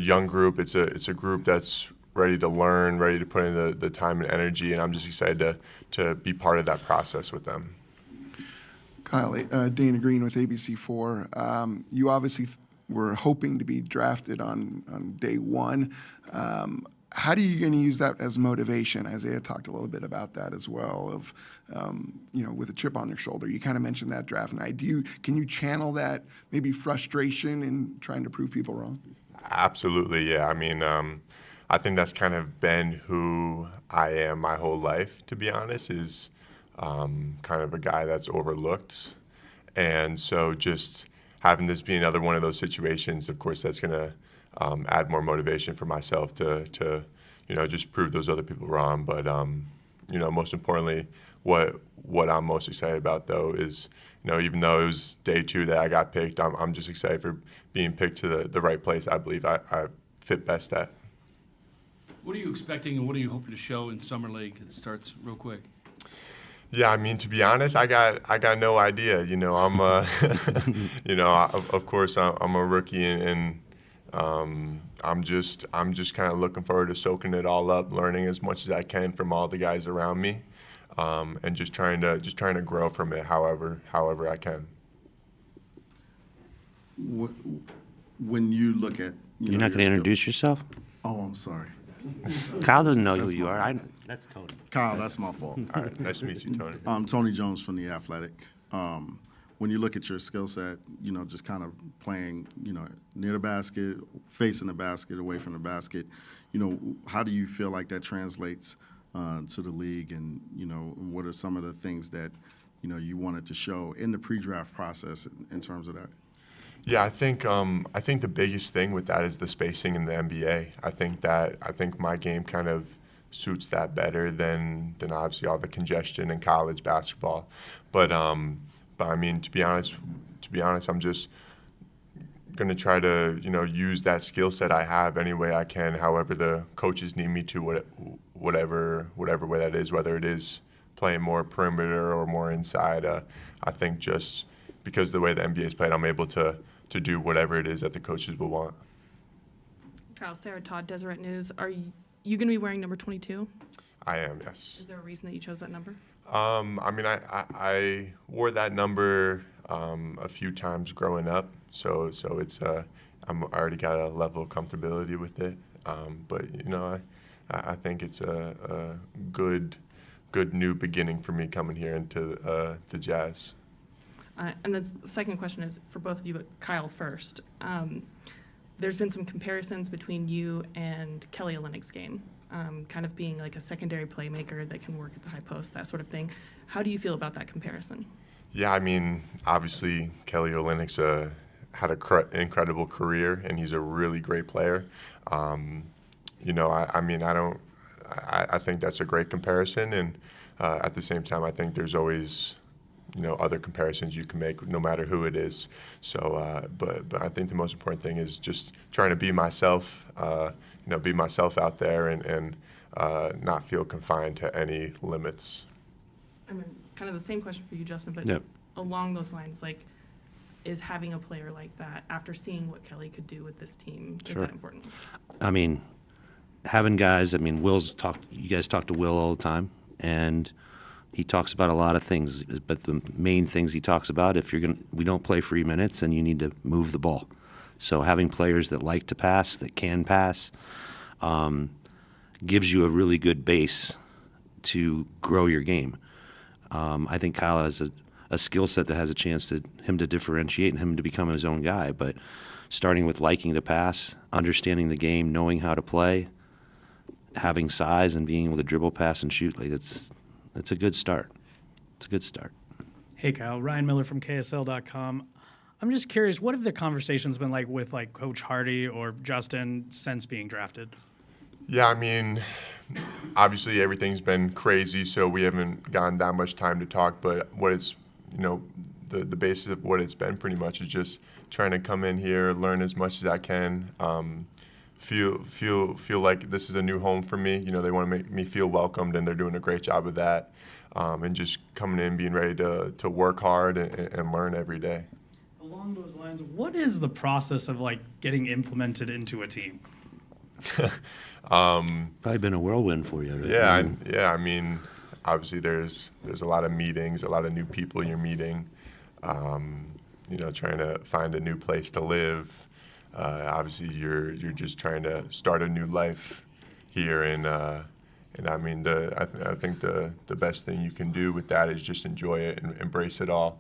Young group, it's a group that's ready to learn, ready to put in the time and energy, and I'm just excited to be part of that process with them. Kyle, Dana Green with ABC4. You obviously were hoping to be drafted on day one. How are you going to use that as motivation? Isaiah talked a little bit about that as well, of with a chip on their shoulder. You kind of mentioned that draft night. Can you channel that maybe frustration in trying to prove people wrong? Absolutely, yeah. I mean, I think that's kind of been who I am my whole life, to be honest, is kind of a guy that's overlooked. And so just having this be another one of those situations, of course, that's going to add more motivation for myself to just prove those other people wrong. But most importantly, what I'm most excited about though is even though it was day 2 that I got picked, I'm just excited for being picked to the right place. I believe I fit best at. What are you expecting and what are you hoping to show in Summer League? It starts real quick. Yeah, I mean, to be honest, I got no idea. I'm of course I'm a rookie and I'm just kind of looking forward to soaking it all up, learning as much as I can from all the guys around me, and just trying to grow from it however I can. When you look at you're not going to introduce yourself? Oh, I'm sorry. Kyle doesn't know who you are. That's Tony. Kyle, that's my fault. All right, nice to meet you, Tony. Tony Jones from The Athletic. When you look at your skill set, just kind of playing, near the basket, facing the basket, away from the basket, how do you feel like that translates to the league, and what are some of the things that you wanted to show in the pre-draft process in terms of that? Yeah, I think the biggest thing with that is the spacing in the NBA. I think my game kind of suits that better than obviously all the congestion in college basketball. But I mean, to be honest, I'm just going to try to use that skill set I have any way I can, however the coaches need me to, whatever way that is, whether it is playing more perimeter or more inside. I think just because the way the NBA is played, I'm able to do whatever it is that the coaches will want. Kyle, Sarah Todd, Deseret News. Are you going to be wearing number 22? I am, yes. Is there a reason that you chose that number? I mean, I wore that number a few times growing up, so it's I already got a level of comfortability with it. But I think it's a good new beginning for me coming here into the Jazz. And then the second question is for both of you, but Kyle first. There's been some comparisons between you and Kelly Olynyk's game, kind of being like a secondary playmaker that can work at the high post, that sort of thing. How do you feel about that comparison? Yeah, I mean, obviously Kelly Olynyk's had an incredible career, and he's a really great player. I think that's a great comparison, and at the same time, I think there's always other comparisons you can make, no matter who it is. So, but I think the most important thing is just trying to be myself, be myself out there, and not feel confined to any limits. I mean, kind of the same question for you, Justin, but Yep. along those lines, is having a player like that, after seeing what Kelly could do with this team, is Sure. that important? I mean, having guys, you guys talk to Will all the time, and he talks about a lot of things, but the main things he talks about, we don't play free minutes, and you need to move the ball. So having players that like to pass, that can pass, gives you a really good base to grow your game. I think Kyle has a skill set that has a chance to differentiate and him to become his own guy. But starting with liking to pass, understanding the game, knowing how to play, having size, and being able to dribble, pass, and shoot, it's a good start. It's a good start. Hey, Kyle. Ryan Miller from KSL.com. I'm just curious, what have the conversations been like with Coach Hardy or Justin since being drafted? Yeah, I mean, obviously everything's been crazy, so we haven't gotten that much time to talk. But what it's, the basis of what it's been pretty much is just trying to come in here, learn as much as I can, feel like this is a new home for me. They want to make me feel welcomed, and they're doing a great job of that. And just coming in, being ready to work hard and learn every day. along those lines, what is the process of like getting implemented into a team? Probably been a whirlwind for you. Right? Yeah. I mean, obviously there's a lot of meetings, a lot of new people you're meeting. Trying to find a new place to live. Obviously, you're just trying to start a new life here, and I mean, I think the best thing you can do with that is just enjoy it and embrace it all.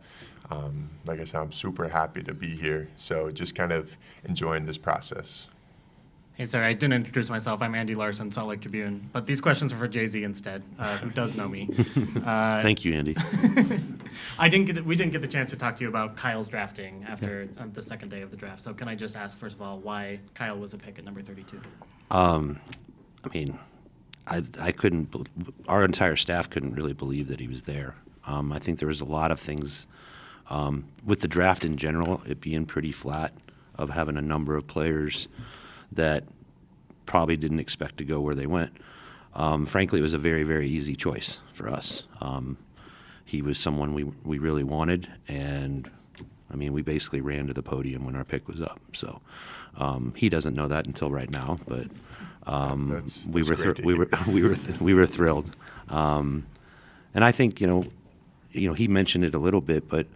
Like I said, I'm super happy to be here, so just kind of enjoying this process. Hey, sorry, I didn't introduce myself. I'm Andy Larson, Salt Lake Tribune. But these questions are for Jay-Z instead, who does know me. Thank you, Andy. We didn't get the chance to talk to you about Kyle's drafting after the second day of the draft. So can I just ask, first of all, why Kyle was a pick at number 32? I mean, I couldn't. Our entire staff couldn't really believe that he was there. I think there was a lot of things with the draft in general, it being pretty flat, of having a number of players that probably didn't expect to go where they went. Frankly, it was a very, very easy choice for us. He was someone we really wanted, and I mean, we basically ran to the podium when our pick was up. So he doesn't know that until right now, but we were thrilled. And I think he mentioned it a little bit, but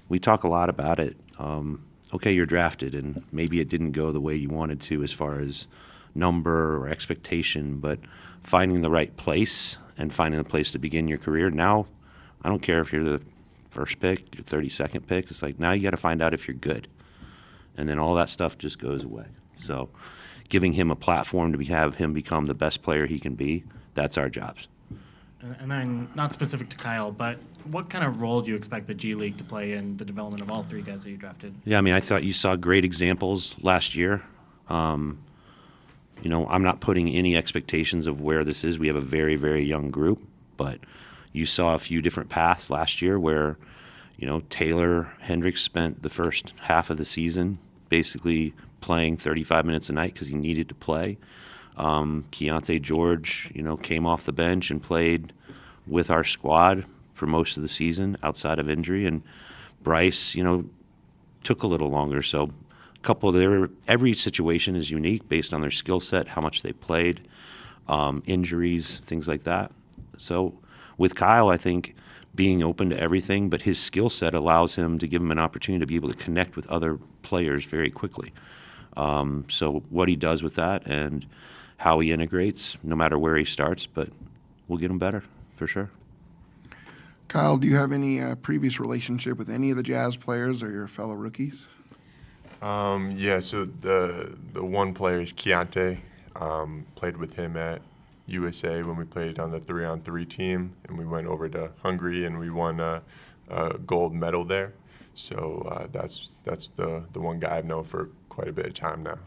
we talk a lot about it. Okay, you're drafted, and maybe it didn't go the way you wanted to as far as number or expectation, but finding the right place and finding the place to begin your career. Now, I don't care if you're the first pick, your 32nd pick. It's like now you got to find out if you're good, and then all that stuff just goes away. So giving him a platform to have him become the best player he can be, that's our jobs. And then, not specific to Kyle, but what kind of role do you expect the G League to play in the development of all three guys that you drafted? Yeah, I mean, I thought you saw great examples last year. I'm not putting any expectations of where this is. We have a very, very young group, but you saw a few different paths last year where, Taylor Hendricks spent the first half of the season basically playing 35 minutes a night because he needed to play. Keontae George, came off the bench and played with our squad for most of the season outside of injury. And Bryce, took a little longer. So every situation is unique based on their skill set, how much they played, injuries, things like that. So with Kyle, I think being open to everything, but his skill set allows him to give him an opportunity to be able to connect with other players very quickly. So what he does with that and how he integrates, no matter where he starts, but we'll get him better for sure. Kyle, do you have any previous relationship with any of the Jazz players or your fellow rookies? Yeah, so the one player is Keontae. Played with him at USA when we played on the 3-on-3 team, and we went over to Hungary and we won a gold medal there. So that's the one guy I've known for quite a bit of time now.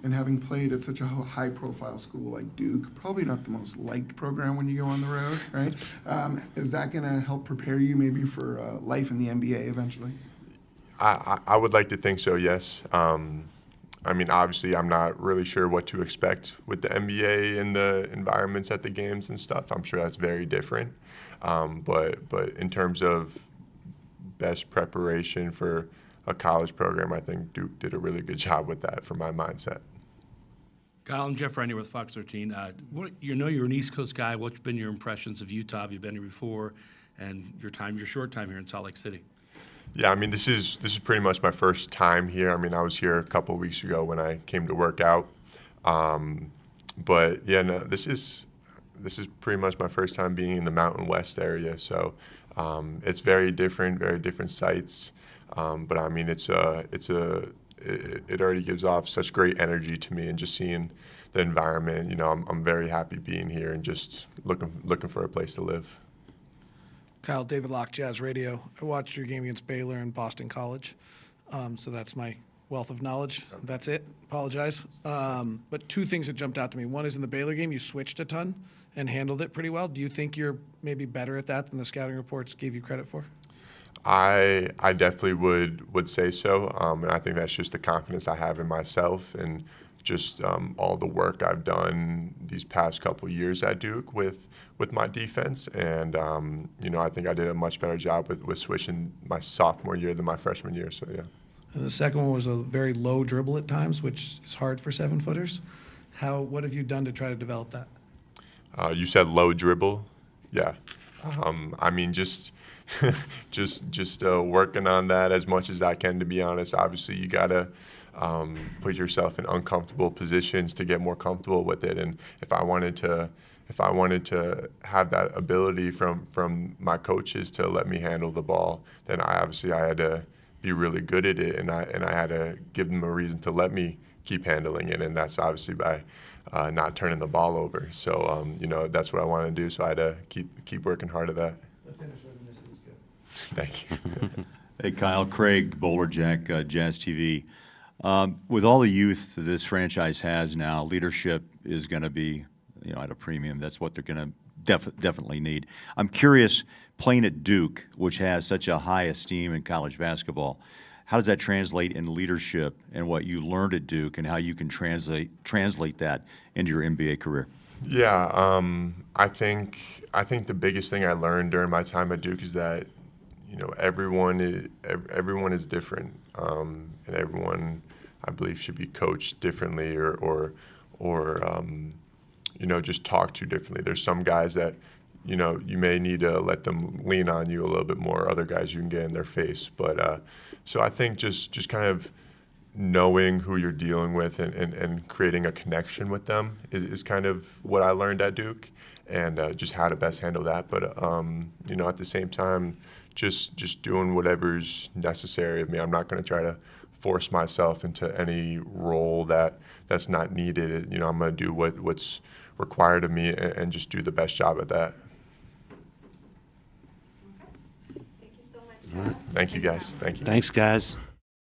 And having played at such a high-profile school like Duke, probably not the most liked program when you go on the road, right? Is that going to help prepare you maybe for life in the NBA eventually? I would like to think so, yes. I mean, obviously, I'm not really sure what to expect with the NBA and the environments at the games and stuff. I'm sure that's very different. But in terms of best preparation for a college program, I think Duke did a really good job with that for my mindset. Kyle, I'm Jeff Rennie with Fox 13. You're an East Coast guy. What's been your impressions of Utah? Have you been here before? And your short time here in Salt Lake City? Yeah, I mean, this is pretty much my first time here. I mean, I was here a couple of weeks ago when I came to work out. But yeah, no, this is pretty much my first time being in the Mountain West area. So it's very different sites. But I mean, it already gives off such great energy to me, and just seeing the environment. I'm very happy being here and just looking for a place to live. Kyle, David Locke, Jazz Radio. I watched your game against Baylor and Boston College, so that's my wealth of knowledge. That's it. Apologize. But two things that jumped out to me. One is in the Baylor game, you switched a ton and handled it pretty well. Do you think you're maybe better at that than the scouting reports gave you credit for? I definitely would say so, and I think that's just the confidence I have in myself and just all the work I've done these past couple of years at Duke with my defense, and I think I did a much better job with switching my sophomore year than my freshman year. So yeah. And the second one was a very low dribble at times, which is hard for 7-footers. What have you done to try to develop that? You said low dribble, yeah. I mean, just working on that as much as I can. To be honest, obviously you gotta put yourself in uncomfortable positions to get more comfortable with it. And if I wanted to have that ability from my coaches to let me handle the ball, then I had to be really good at it, and I had to give them a reason to let me keep handling it, and that's obviously by not turning the ball over. So that's what I want to do. So I had to keep working hard at that. The finish of this is good. Thank you. Hey, Kyle, Craig, Bowler Jack, Jazz TV. With all the youth this franchise has now, leadership is going to be, at a premium. That's what they're going to definitely need. I'm curious, playing at Duke, which has such a high esteem in college basketball, how does that translate in leadership and what you learned at Duke, and how you can translate that into your NBA career? Yeah, I think the biggest thing I learned during my time at Duke is that everyone is different, and everyone, I believe, should be coached differently or just talked to differently. There's some guys that you may need to let them lean on you a little bit more. Other guys you can get in their face. But so I think just kind of knowing who you're dealing with and creating a connection with them is kind of what I learned at Duke, and just how to best handle that. But at the same time, just doing whatever's necessary of me. I'm not going to try to force myself into any role that's not needed. I'm going to do what's required of me and just do the best job at that. Thank you so much. Thank you, guys. Thank you. Thanks, guys.